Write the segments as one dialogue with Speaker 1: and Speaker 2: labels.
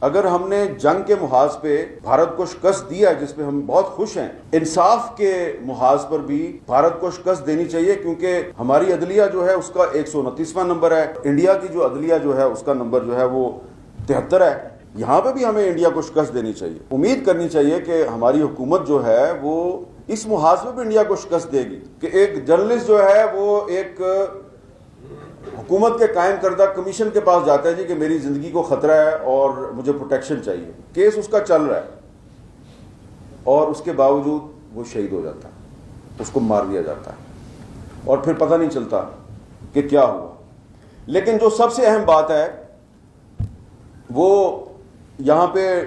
Speaker 1: اگر ہم نے جنگ کے محاذ پہ بھارت کو شکست دیا ہے جس پہ ہم بہت خوش ہیں، انصاف کے محاذ پر بھی بھارت کو شکست دینی چاہیے، کیونکہ ہماری عدلیہ جو ہے اس کا 129واں نمبر ہے، انڈیا کی جو عدلیہ جو ہے اس کا نمبر جو ہے وہ 73 ہے۔ یہاں پہ بھی ہمیں انڈیا کو شکست دینی چاہیے، امید کرنی چاہیے کہ ہماری حکومت جو ہے وہ اس محاذ میں بھی انڈیا کو شکست دے گی کہ ایک جرنلسٹ جو ہے وہ ایک حکومت کے قائم کردہ کمیشن کے پاس جاتا ہے جی کہ میری زندگی کو خطرہ ہے اور مجھے پروٹیکشن چاہیے، کیس اس کا چل رہا ہے اور اس کے باوجود وہ شہید ہو جاتا ہے، اس کو مار دیا جاتا ہے اور پھر پتہ نہیں چلتا کہ کیا ہوا۔ لیکن جو سب سے اہم بات ہے وہ یہاں پہ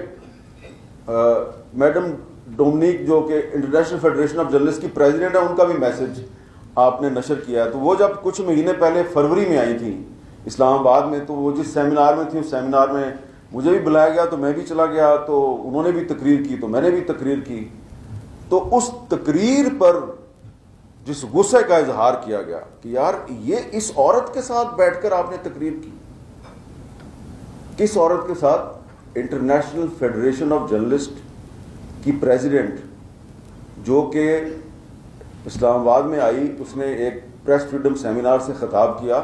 Speaker 1: میڈم ڈومنیک جو کہ انٹرنیشنل فیڈریشن آف جرنلسٹ کی پریزیڈنٹ ہے، ان کا بھی میسج آپ نے نشر کیا ہے۔ تو وہ جب کچھ مہینے پہلے فروری میں آئی تھیں اسلام آباد میں، تو وہ جس سیمینار میں تھی اس سیمینار میں مجھے بھی بلایا گیا تو میں بھی چلا گیا، تو انہوں نے بھی تقریر کی تو میں نے بھی تقریر کی۔ تو اس تقریر پر جس غصے کا اظہار کیا گیا کہ یار یہ اس عورت کے ساتھ بیٹھ کر آپ نے تقریر کی، کس عورت کے ساتھ؟ انٹرنیشنل فیڈریشن آف جرنلسٹ کی پریزیڈنٹ جو کہ اسلام آباد میں آئی، اس نے ایک پریس فریڈم سیمینار سے خطاب کیا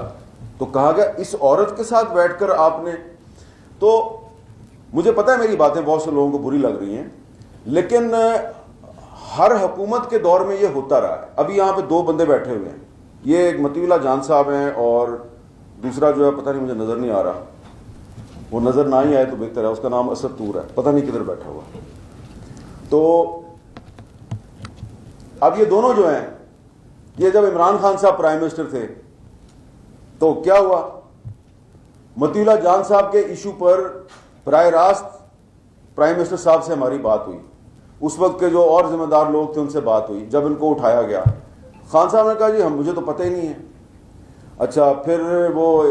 Speaker 1: تو کہا گیا اس عورت کے ساتھ بیٹھ کر آپ نے۔ تو مجھے پتہ ہے میری باتیں بہت سے لوگوں کو بری لگ رہی ہیں، لیکن ہر حکومت کے دور میں یہ ہوتا رہا ہے۔ ابھی یہاں پہ دو بندے بیٹھے ہوئے ہیں، یہ ایک مطیع اللہ جان صاحب ہیں اور دوسرا جو ہے پتہ نہیں، مجھے نظر نہیں آ رہا، وہ نظر نہ ہی آئے تو بہتر ہے، اس کا نام اسد طور ہے، پتہ نہیں کدھر بیٹھا ہوا۔ تو اب یہ دونوں جو ہیں، یہ جب عمران خان صاحب پرائم منسٹر تھے تو کیا ہوا، مطیع اللہ جان صاحب کے ایشو پر براہ راست پرائم منسٹر صاحب سے ہماری بات ہوئی، اس وقت کے جو اور ذمہ دار لوگ تھے ان سے بات ہوئی۔ جب ان کو اٹھایا گیا، خان صاحب نے کہا جی مجھے تو پتہ ہی نہیں ہے۔ اچھا، پھر وہ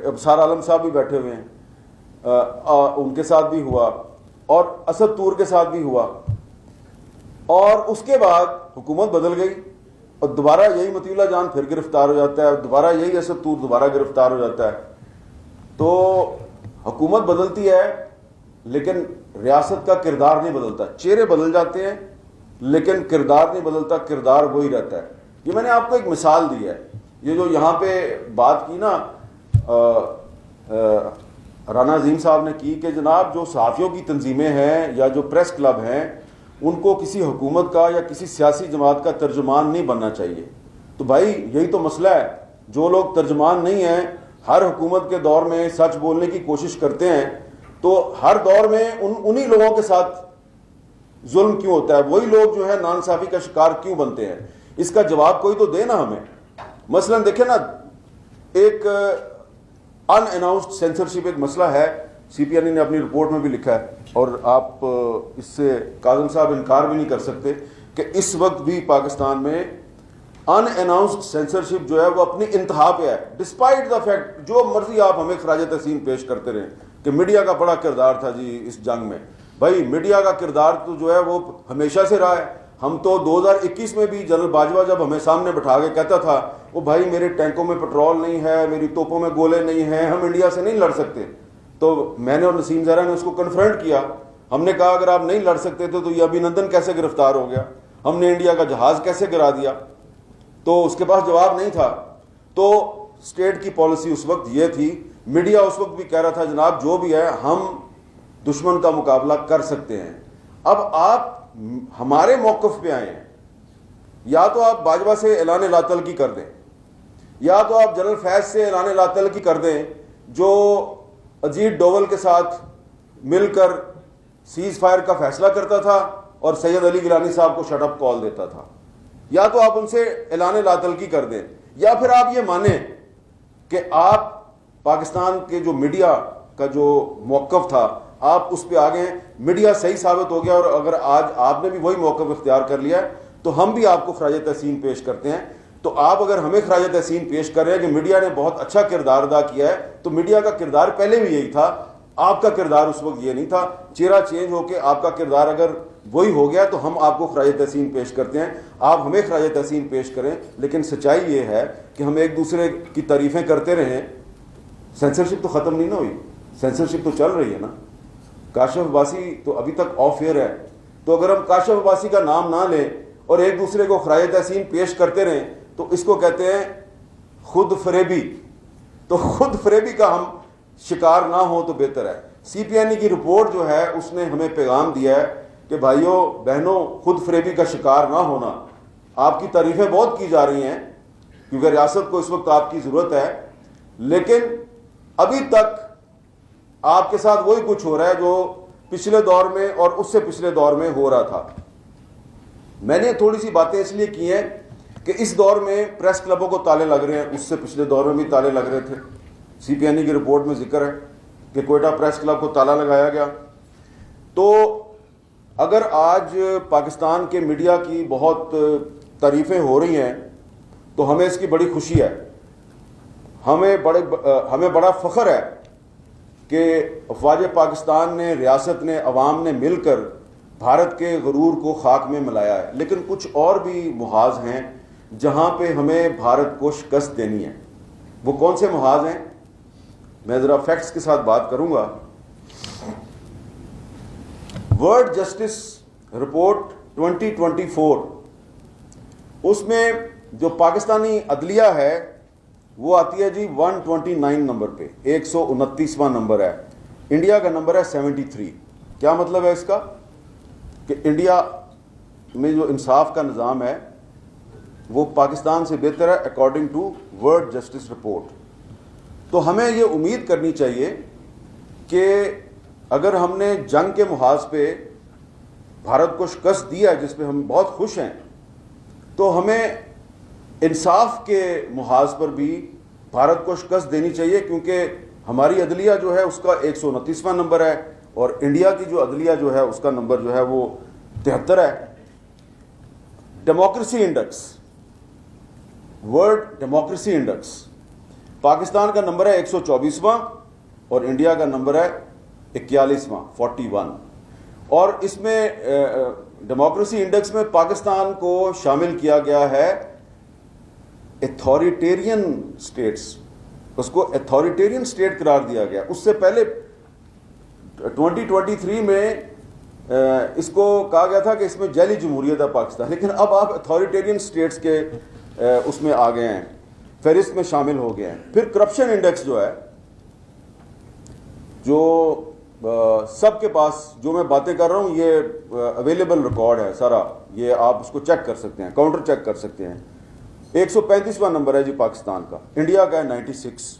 Speaker 1: ابصار عالم صاحب بھی بیٹھے ہوئے ہیں، ان کے ساتھ بھی ہوا اور اسد طور کے ساتھ بھی ہوا، اور اس کے بعد حکومت بدل گئی اور دوبارہ یہی مطیع اللہ جان پھر گرفتار ہو جاتا ہے اور دوبارہ یہی اسد طور دوبارہ گرفتار ہو جاتا ہے۔ تو حکومت بدلتی ہے لیکن ریاست کا کردار نہیں بدلتا، چہرے بدل جاتے ہیں لیکن کردار نہیں بدلتا، کردار وہی رہتا ہے۔ یہ میں نے آپ کو ایک مثال دی ہے، یہ جو یہاں پہ بات کی نا رانا عظیم صاحب نے کی کہ جناب جو صحافیوں کی تنظیمیں ہیں یا جو پریس کلب ہیں ان کو کسی حکومت کا یا کسی سیاسی جماعت کا ترجمان نہیں بننا چاہیے۔ تو بھائی یہی تو مسئلہ ہے، جو لوگ ترجمان نہیں ہیں، ہر حکومت کے دور میں سچ بولنے کی کوشش کرتے ہیں، تو ہر دور میں انہی لوگوں کے ساتھ ظلم کیوں ہوتا ہے؟ وہی لوگ جو ہے ناانصافی کا شکار کیوں بنتے ہیں؟ اس کا جواب کوئی تو دے نا ہمیں۔ مثلا دیکھیں نا، ایک ان اناؤنسڈ سینسرشپ ایک مسئلہ ہے، سی پی این نے اپنی رپورٹ میں بھی لکھا ہے، اور آپ اس سے کاظم صاحب انکار بھی نہیں کر سکتے کہ اس وقت بھی پاکستان میں ان اناؤنسڈ سینسرشپ جو ہے وہ اپنی انتہا پہ ہے، ڈسپائٹ دا فیکٹ جو مرضی آپ ہمیں خراج تحسین پیش کرتے رہیں کہ میڈیا کا بڑا کردار تھا جی اس جنگ میں۔ بھائی میڈیا کا کردار تو جو ہے وہ ہمیشہ سے رہا ہے۔ ہم تو 2021 میں بھی جنرل باجوہ جب ہمیں سامنے بٹھا کے کہتا تھا وہ بھائی میرے ٹینکوں میں پٹرول نہیں ہے، میری توپوں میں گولے نہیں ہیں، ہم انڈیا سے نہیں لڑ سکتے، تو میں نے اور نسیم زہرا نے اس کو کنفرنٹ کیا۔ ہم نے کہا اگر آپ نہیں لڑ سکتے تھے تو یہ ابھینندن کیسے گرفتار ہو گیا، ہم نے انڈیا کا جہاز کیسے گرا دیا؟ تو اس کے پاس جواب نہیں تھا۔ تو اسٹیٹ کی پالیسی اس وقت یہ تھی، میڈیا اس وقت بھی کہہ رہا تھا جناب جو بھی ہے ہم دشمن کا مقابلہ کر سکتے ہیں۔ اب آپ ہمارے موقف پہ آئے ہیں، یا تو آپ باجوہ سے اعلان لا تعلقی کر دیں، یا تو آپ جنرل فیض سے اعلان لا تعلقی کر دیں جو اجیت ڈوول کے ساتھ مل کر سیز فائر کا فیصلہ کرتا تھا اور سید علی گیلانی صاحب کو شٹ اپ کال دیتا تھا، یا تو آپ ان سے اعلان لا تعلقی کر دیں، یا پھر آپ یہ مانیں کہ آپ پاکستان کے جو میڈیا کا جو موقف تھا آپ اس پہ آگے ہیں، میڈیا صحیح ثابت ہو گیا، اور اگر آج آپ نے بھی وہی موقف اختیار کر لیا ہے تو ہم بھی آپ کو خراج تحسین پیش کرتے ہیں۔ تو آپ اگر ہمیں خراج تحسین پیش کر رہے ہیں کہ میڈیا نے بہت اچھا کردار ادا کیا ہے، تو میڈیا کا کردار پہلے بھی یہی تھا، آپ کا کردار اس وقت یہ نہیں تھا۔ چہرہ چینج ہو کے آپ کا کردار اگر وہی ہو گیا تو ہم آپ کو خراج تحسین پیش کرتے ہیں، آپ ہمیں خراج تحسین پیش کریں۔ لیکن سچائی یہ ہے کہ ہم ایک دوسرے کی تعریفیں کرتے رہیں، سینسرشپ تو ختم نہیں نہ ہوئی، سینسرشپ تو چل رہی ہے نا۔ کاشف عباسی تو ابھی تک آف ایئر ہے، تو اگر ہم کاشف عباسی کا نام نہ لیں اور ایک دوسرے کو خراج تحسین پیش کرتے رہیں تو اس کو کہتے ہیں خود فریبی. تو خود فریبی کا ہم شکار نہ ہو تو بہتر ہے. سی پی این ای کی رپورٹ جو ہے اس نے ہمیں پیغام دیا ہے کہ بھائیوں بہنوں خود فریبی کا شکار نہ ہونا. آپ کی تعریفیں بہت کی جا رہی ہیں کیونکہ ریاست کو اس وقت آپ کی ضرورت ہے، لیکن ابھی تک آپ کے ساتھ وہی کچھ ہو رہا ہے جو پچھلے دور میں اور اس سے پچھلے دور میں ہو رہا تھا. میں نے تھوڑی سی باتیں اس لیے کی ہیں کہ اس دور میں پریس کلبوں کو تالے لگ رہے ہیں، اس سے پچھلے دور میں بھی تالے لگ رہے تھے. سی پی این ای کی رپورٹ میں ذکر ہے کہ کوئٹہ پریس کلب کو تالا لگایا گیا. تو اگر آج پاکستان کے میڈیا کی بہت تعریفیں ہو رہی ہیں تو ہمیں اس کی بڑی خوشی ہے. ہمیں بڑا فخر ہے کہ افواج پاکستان نے، ریاست نے، عوام نے مل کر بھارت کے غرور کو خاک میں ملایا ہے. لیکن کچھ اور بھی محاذ ہیں جہاں پہ ہمیں بھارت کو شکست دینی ہے. وہ کون سے محاذ ہیں؟ میں ذرا فیکٹس کے ساتھ بات کروں گا. ورلڈ جسٹس رپورٹ 2024، اس میں جو پاکستانی عدلیہ ہے وہ آتی ہے جی 129 نمبر پہ، 129واں نمبر ہے. انڈیا کا نمبر ہے 73. کیا مطلب ہے اس کا؟ کہ انڈیا میں جو انصاف کا نظام ہے وہ پاکستان سے بہتر ہے according to world justice report. تو ہمیں یہ امید کرنی چاہیے کہ اگر ہم نے جنگ کے محاذ پہ بھارت کو شکست دی ہے جس پہ ہم بہت خوش ہیں، تو ہمیں انصاف کے محاذ پر بھی بھارت کو شکست دینی چاہیے، کیونکہ ہماری عدلیہ جو ہے اس کا 129واں نمبر ہے اور انڈیا کی جو عدلیہ جو ہے اس کا نمبر جو ہے وہ 73 ہے. Democracy index, world democracy index, Pakistan کا نمبر ہے 124واں اور انڈیا کا نمبر ہے 41واں 41. اور اس میں ڈیموکریسی انڈیکس میں پاکستان کو شامل کیا گیا ہے ایتھوریٹیرین سٹیٹس، اس کو ایتھوریٹیرین سٹیٹ قرار دیا گیا. اس سے پہلے 2023 میں اس کو کہا گیا تھا کہ اس میں جعلی جمہوریت ہے پاکستان، لیکن اب آپ ایتھوریٹیرین سٹیٹس کے اس میں آ گئے ہیں، فہرست میں شامل ہو گئے ہیں. پھر کرپشن انڈیکس جو ہے، جو سب کے پاس جو میں باتیں کر رہا ہوں یہ اویلیبل ریکارڈ ہے سارا، یہ آپ اس کو چیک کر سکتے ہیں، کاؤنٹر چیک کر سکتے ہیں. 135واں نمبر ہے جی پاکستان کا، انڈیا کا ہے 96.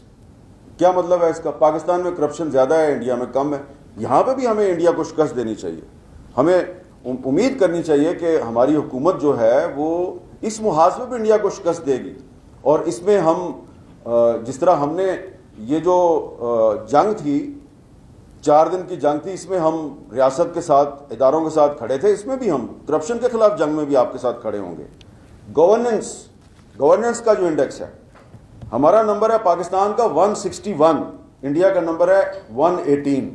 Speaker 1: کیا مطلب ہے اس کا؟ پاکستان میں کرپشن زیادہ ہے، انڈیا میں کم ہے. یہاں پہ بھی ہمیں انڈیا کو شکست دینی چاہیے. ہمیں امید کرنی چاہیے کہ ہماری حکومت جو ہے وہ اس محاذ میں بھی انڈیا کو شکست دے گی. اور اس میں ہم جس طرح ہم نے یہ جو جنگ تھی، 4 دن کی جنگ تھی، اس میں ہم ریاست کے ساتھ، اداروں کے ساتھ کھڑے تھے، اس میں بھی ہم کرپشن کے خلاف جنگ میں بھی آپ کے ساتھ کھڑے ہوں گے. گورننس کا جو انڈیکس ہے، ہمارا نمبر ہے پاکستان کا 161، انڈیا کا نمبر ہے 118.